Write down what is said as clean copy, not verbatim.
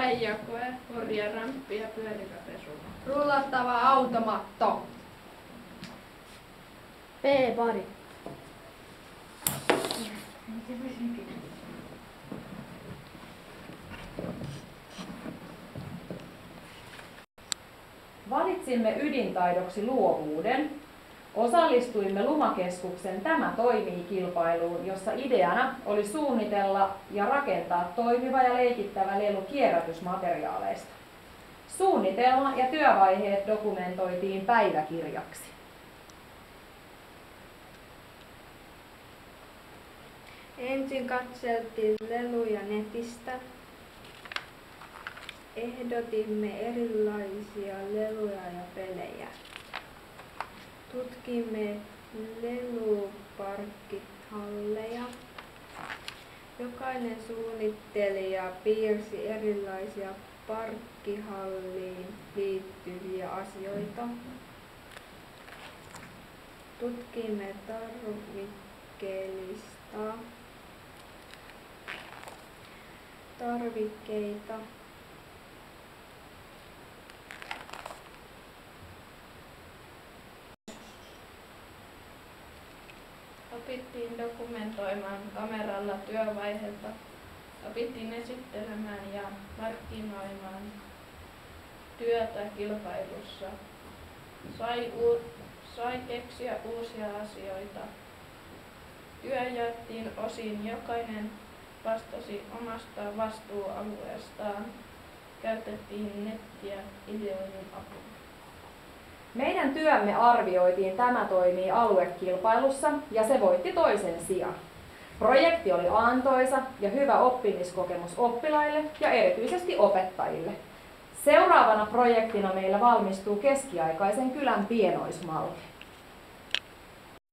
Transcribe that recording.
Väijakoe, korjaramppi ja pyörivä pesula. Rullattava automatto. P-pari. Valitsimme ydintaidoksi luovuuden. Osallistuimme Lumakeskuksen Tämä toimii -kilpailuun, jossa ideana oli suunnitella ja rakentaa toimiva ja leikittävä lelu kierrätysmateriaaleista. Suunnitelma ja työvaiheet dokumentoitiin päiväkirjaksi. Ensin katseltiin leluja netistä. Ehdotimme erilaisia leluja ja pelejä. Tutkimme leluparkkihalleja. Jokainen suunnittelija piirsi erilaisia parkkihalliin liittyviä asioita. Tutkimme tarvikkeita. Opittiin dokumentoimaan kameralla työvaiheita. Opittiin esittelemään ja markkinoimaan työtä kilpailussa. Sai keksiä uusia asioita. Työ jaettiin osiin, jokainen vastasi omasta vastuualueestaan. Käytettiin nettiä ideoiden apuun. Meidän työmme arvioitiin Tämä toimii -aluekilpailussa ja se voitti toisen sijan. Projekti oli antoisa ja hyvä oppimiskokemus oppilaille ja erityisesti opettajille. Seuraavana projektina meillä valmistuu keskiaikaisen kylän pienoismalli.